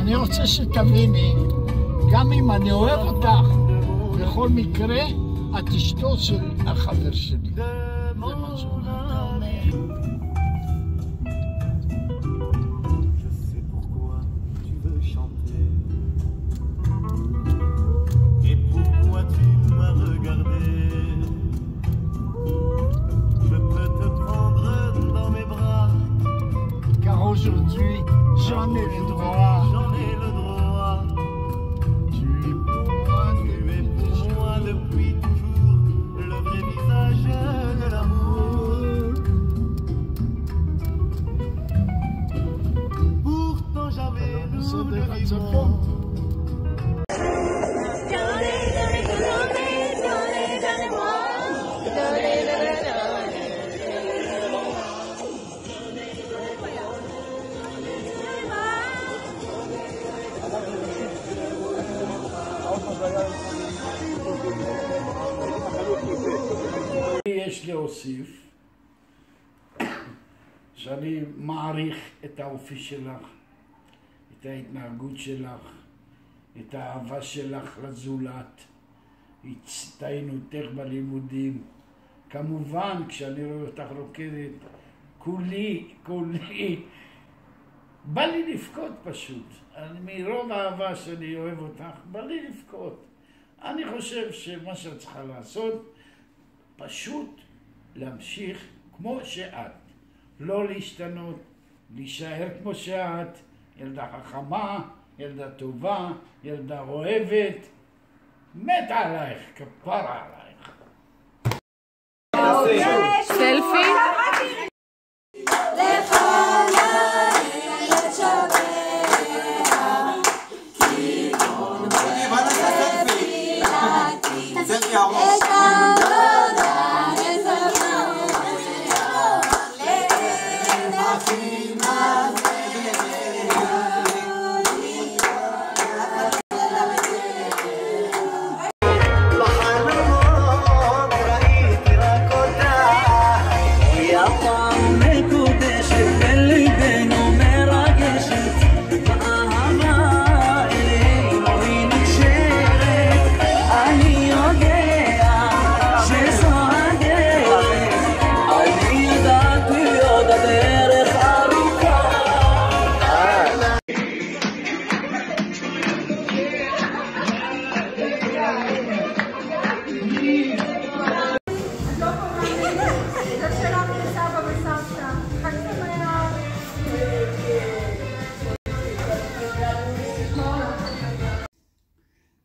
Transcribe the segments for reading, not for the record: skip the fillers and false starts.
אני רוצה שתביני, גם אם אני אוהב אותך, בכל מקרה, את אשתו של החבר שלי. זה מה שאתה אומר. Car aujourd'hui, j'en ai le droit. Depuis toujours le vrai visage de l'amour. Pourtant jamais nous ne vivons. יש להוסיף שאני מעריך את האופי שלך, את ההתנהגות שלך, את האהבה שלך לזולת, הצטיינותך בלימודים. כמובן, כשאני רואה אותך רוקדת, כולי, בא לי לבכות פשוט. מרוב האהבה שאני אוהב אותך, בא לי לבכות. אני חושב שמה שאת צריכה לעשות, פשוט להמשיך כמו שאת, לא להשתנות, להישאר כמו שאת, ילדה חכמה, ילדה טובה, ילדה אוהבת, מת עלייך, כפרה עלייך. סלפי?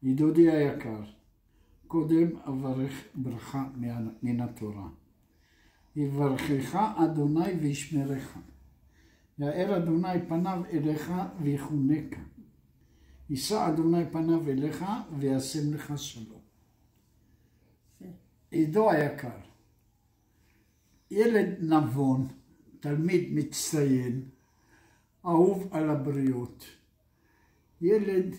ידידי היקר, קודם אברך ברכה מן התורה. יברכך אדוני וישמרך. יאר אדוני פניו אליך ויחונקה. יישא אדוני פניו אליך וישם לך שלום. עידו היקר, ילד נבון, תלמיד מצטיין, אהוב על הבריות. ילד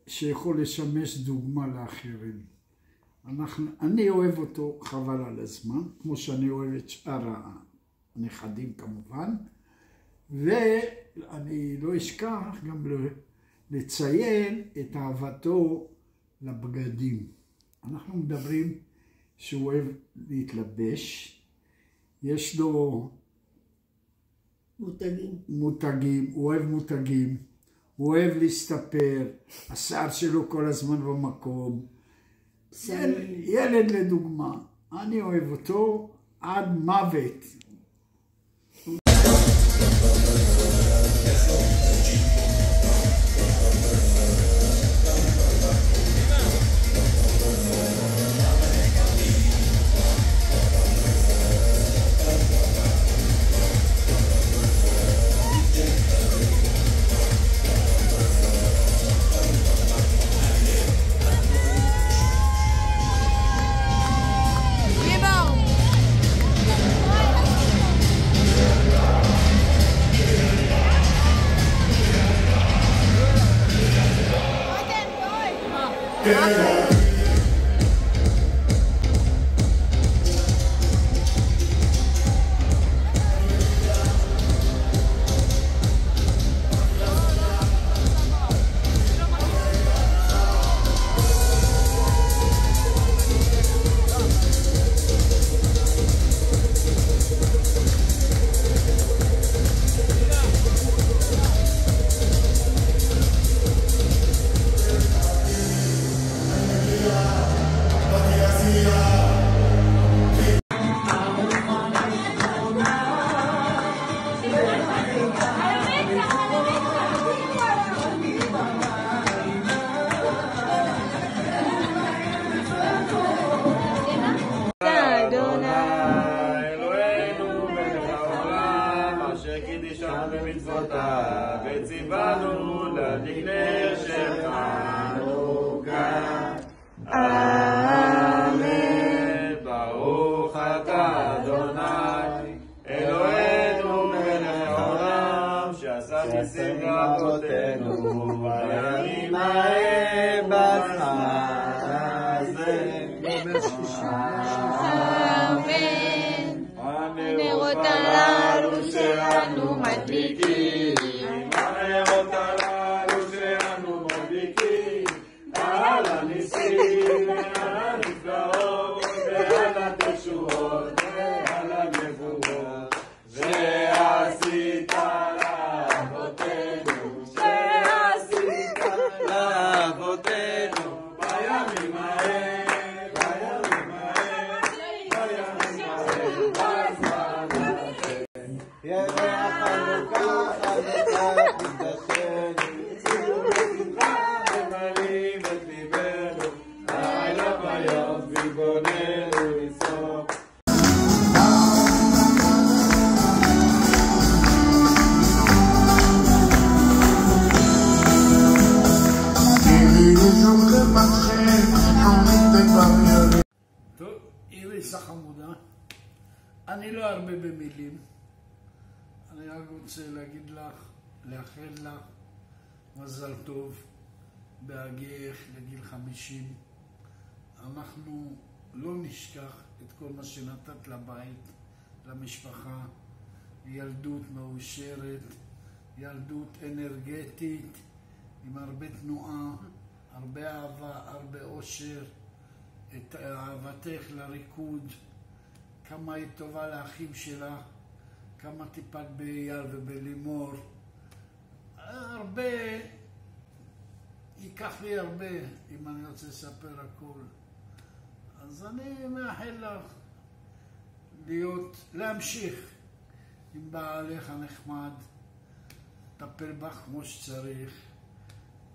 שיכול לשמש דוגמה לאחרים. אני אוהב אותו חבל על הזמן, כמו שאני אוהב את שאר הנכדים כמובן, ואני לא אשכח גם לציין את אהבתו לבגדים. אנחנו מדברים שהוא אוהב להתלבש, יש לו מותגים, הוא אוהב מותגים, הוא אוהב להסתפר, השיער שלו כל הזמן במקום. ילד לדוגמה, אני אוהב אותו עד מוות. וציוונו לדגל של חנוכה. אמן. ברוך אתה אדוני אלוהינו מלך העולם שעשה ניסים רבותינו בימים ההם בזמן הזה. הנרות הללו שלנו מדליקים, הנרות הללו שלנו מדליקים, על הניסים ועל הנפלאות ועל התשועות ועל הגבורות שעשית לאבותינו, שעשית לאבותינו בימים ההם, בימים ההם, בימים ההם בזמן הזה. ימי החנוכה חנוכה תתדשנו, שמחה ממלאים את ליבנו, לילה ויום ויבוננו לסוף. טוב, איריס החמודה, אני לא הרבה במילים, אני רק רוצה להגיד לך, לאחל לך מזל טוב בהגיעך לגיל 50. אנחנו לא נשכח את כל מה שנתת לבית, למשפחה, ילדות מאושרת, ילדות אנרגטית, עם הרבה תנועה, הרבה אהבה, הרבה אושר, את אהבתך לריקוד, כמה היא טובה לאחים שלה, כמה טיפלת באייל ובלימור. הרבה, ייקח לי הרבה אם אני רוצה לספר הכל. אז אני מאחל לך להמשיך עם בעלך הנחמד, טפל בך כמו שצריך,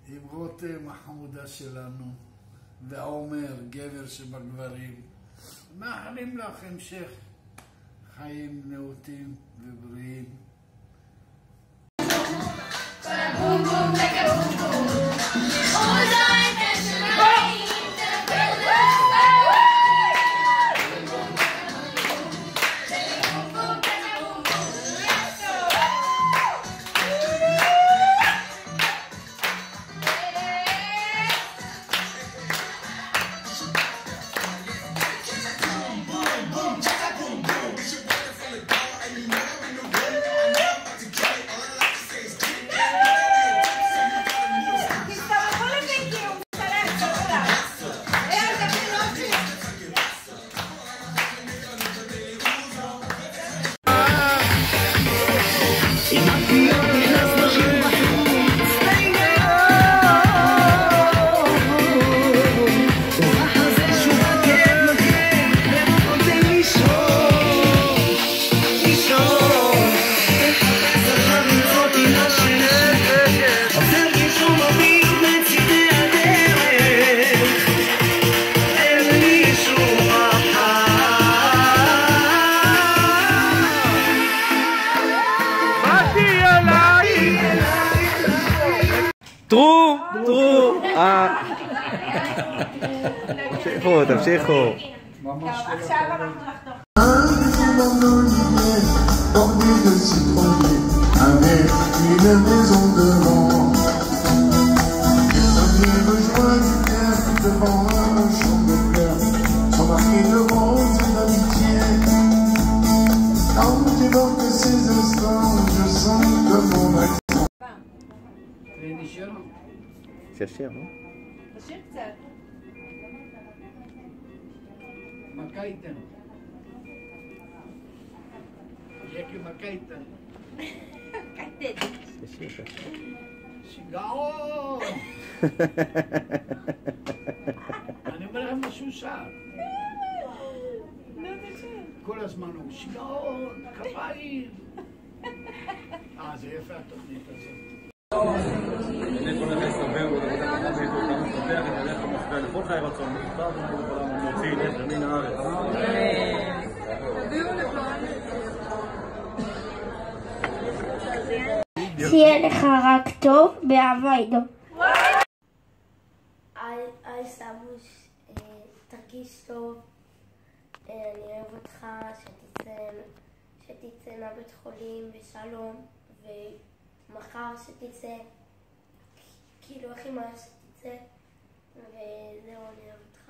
עם רותם החמודה שלנו, ועומר, גבר שבגברים. מאחלים לך המשך חיים נאותים ובריאים. טרו! תמשיכו. עכשיו אנחנו נחתוך. Bordée de citronnier, avec une maison devant. Dernier besoin d'hiver, devant un champ de fleurs, sont marqués de roses et d'amitié. Quand j'évoque ces instants, je sens que mon accent. שישיר, לא? תשאיר קצת. מכה איתנו. יקי מכה איתנו. קטן. שיגעון! אני אומר לכם משהו שר. כל הזמן הוא שיגעון, כפיים. זה יפה התוכנית הזאת. אני כל הזמן לסבר ולתת לך מאיתו כמה מפתח את הלך המפתח לכל חיי רצון מפתח ולעולם להוציא נפר מן הארץ. שיהיה לך רק טוב, באהבה עידו. היי סבוש, תרגיש טוב, אני אוהב אותך, שתצא מהבית חולים בשלום, ומחר שתצא, כאילו הכי מהר שתצא, וזהו, אני אוהב אותך.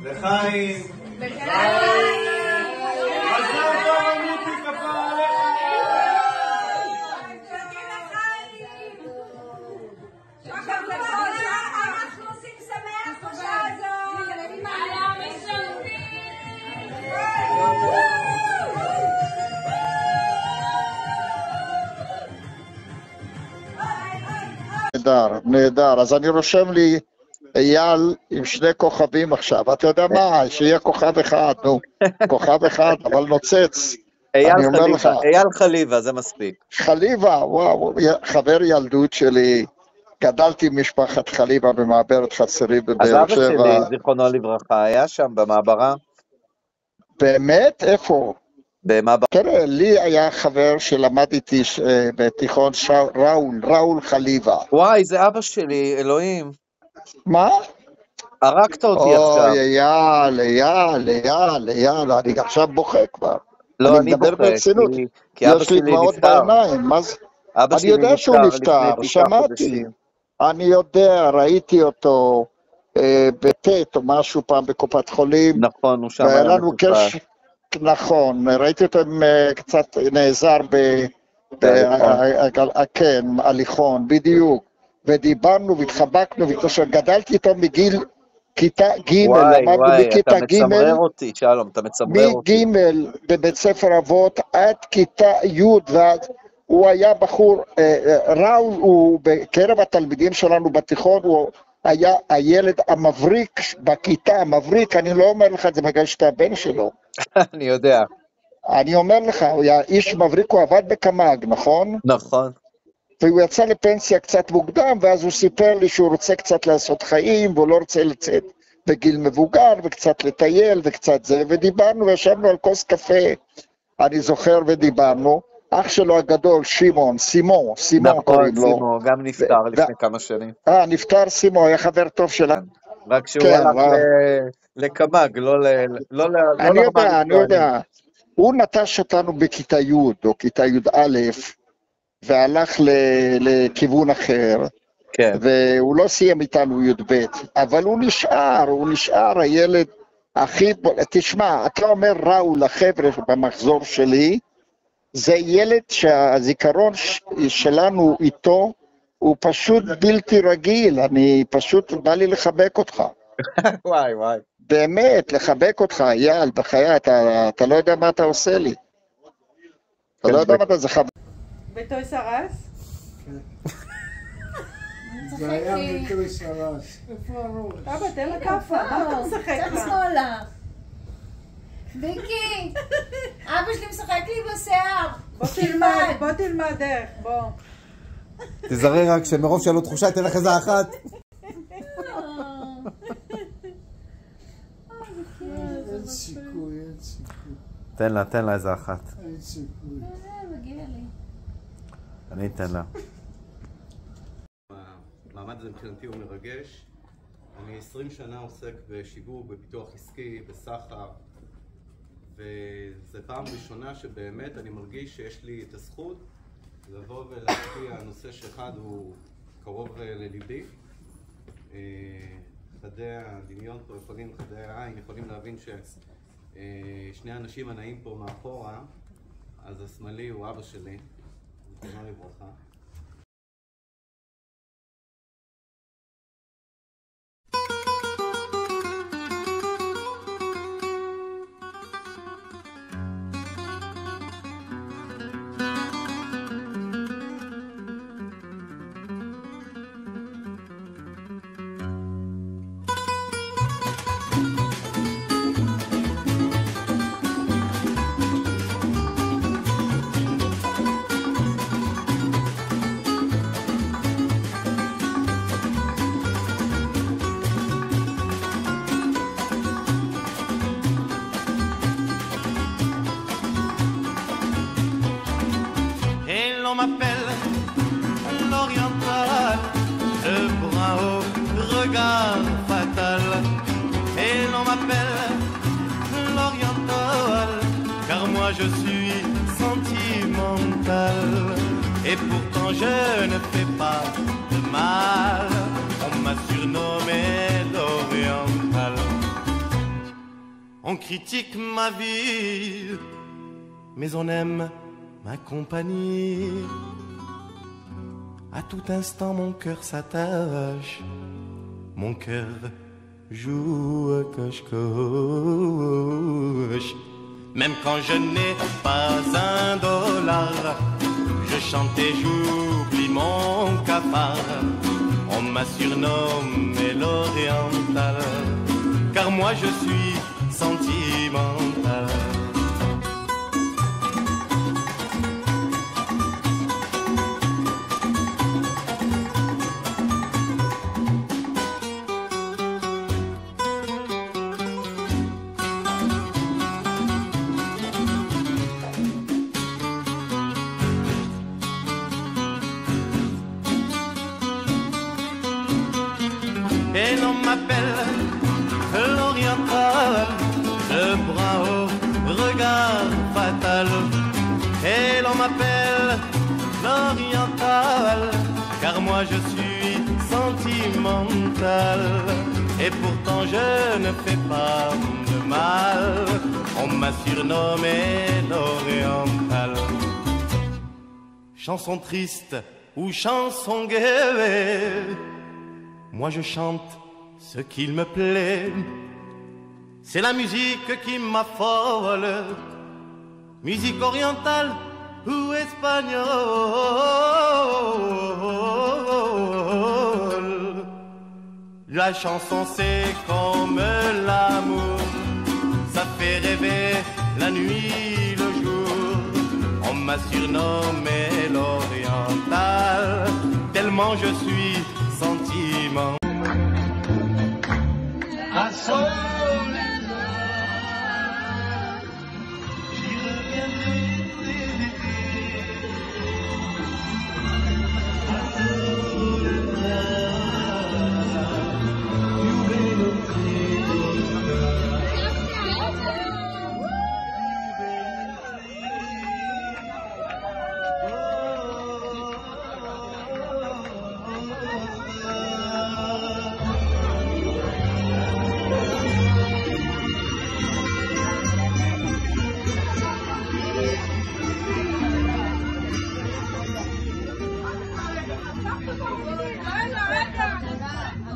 לחיים! נהדר. אז אני רושם לי אייל עם 2 כוכבים עכשיו. אתה יודע מה? שיהיה כוכב אחד, נו. כוכב אחד, אבל נוצץ. אייל חליבה, זה מספיק. חליבה, וואו, חבר ילדות שלי. גדלתי עם משפחת חליבה במעברת חצרים בבאר שבע. אז אבא שלי, זיכרונו לברכה, היה שם במעברה. באמת? איפה? במעברה. תראה, לי היה חבר שלמד איתי בתיכון ראול חליבה. וואי, זה אבא שלי, אלוהים. מה? הרגת אותי עכשיו. אוי, אייל, אני עכשיו בוכה כבר. לא, אני מדבר בוכה, ברצינות. כי אבא יש לי שלי דמעות נפטר. בעיניים, מה זה? אבא אני יודע שהוא נפטר, שמעתי. חודשים. אני יודע, ראיתי אותו בטט או משהו פעם בקופת חולים. נכון, הוא שם היה מטופל. נכון, ראיתי אותו קצת נעזר כן, הליכון, בדיוק. ודיברנו והתחבקנו, גדלתי איתו מגיל כיתה ג', למדנו מכיתה ג', אתה מצמרר אותי, שלום, אתה מצמרר אותי. מג' בבית ספר אבות עד כיתה י', ואז הוא היה בחור, ראול הוא בקרב התלמידים שלנו בתיכון, הוא היה הילד המבריק בכיתה, המבריק, אני לא אומר לך את זה בגלל שאתה הבן שלו. אני יודע. אני אומר לך, הוא היה איש מבריק, הוא עבד בקמ"ג, נכון? נכון. והוא יצא לפנסיה קצת מוקדם, ואז הוא סיפר לי שהוא רוצה קצת לעשות חיים, והוא לא רוצה לצאת בגיל מבוגר, וקצת לטייל, וקצת זה, ודיברנו וישבנו על כוס קפה, אני זוכר ודיברנו, אח שלו הגדול, סימון קוראים לו. נכון, סימון, גם נפטר לפני כמה שנים. נפטר סימון, היה חבר טוב שלנו. רק שהוא הלך לקמ"ג, לא אני יודע. הוא נטש אותנו בכיתה י' או כיתה י"א, והלך לכיוון אחר, כן. והוא לא סיים איתנו י"ב, אבל הוא נשאר הילד הכי, תשמע, אתה אומר ראול, החבר'ה במחזור שלי, זה ילד שהזיכרון שלנו איתו, הוא פשוט בלתי רגיל, אני פשוט בא לי לחבק אותך. וואי. באמת, לחבק אותך, אייל, בחיי, אתה לא יודע מה אתה עושה לי. אתה לא יודע מה אתה זה חבק. בטויס ארס? זה היה בטויס ארס. איפה הראש? אבא, תן לה כאפה, מה אתה משחק לה? ויקי, אבא שלי משחק לי בשיער. בוא תלמד איך, בוא. תזררי רק שמרוב שאין לו תחושה, תן לך איזה אחת. אין סיכוי, אין סיכוי. תן לה איזה אחת. אין סיכוי. מגיע לי. אני אתן לה. המעמד הזה מבחינתי הוא מרגש. אני 20 שנה עוסק בשיווק, בפיתוח עסקי, בסחר, וזו פעם ראשונה שבאמת אני מרגיש שיש לי את הזכות לבוא ולהשפיע. הנושא שאחד הוא קרוב לליבי. חדי הדמיון פה יכולים, חדי העין יכולים להבין ששני האנשים הנעים פה מאחורה, אז השמאלי הוא אבא שלי, זכרונו לברכה. On m'appelle l'oriental, le bras haut, regard fatal. Et l'on m'appelle l'oriental, car moi je suis sentimental. Et pourtant je ne fais pas de mal, on m'a surnommé l'oriental. On critique ma vie, mais on aime ma compagnie. À tout instant mon cœur s'attache, mon cœur joue à cache-cache. Même quand je n'ai pas un dollar, je chante et j'oublie mon cafard. On m'a surnommé l'oriental, car moi je suis sentimental. Et l'on m'appelle l'oriental, le bras haut, regard fatal. Et l'on m'appelle l'oriental, car moi je suis sentimental. Et pourtant je ne fais pas de mal, on m'a surnommé l'oriental. Chanson triste ou chanson gaie, moi je chante ce qu'il me plaît. C'est la musique qui m'affole, musique orientale ou espagnole. La chanson c'est comme l'amour, ça fait rêver la nuit, le jour. On m'a surnommé l'oriental, tellement je suis sentiment. À j'y reviendrai tout l'été.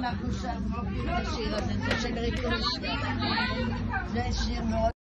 אנחנו שם, זה שיר הזה, זה שיר מאוד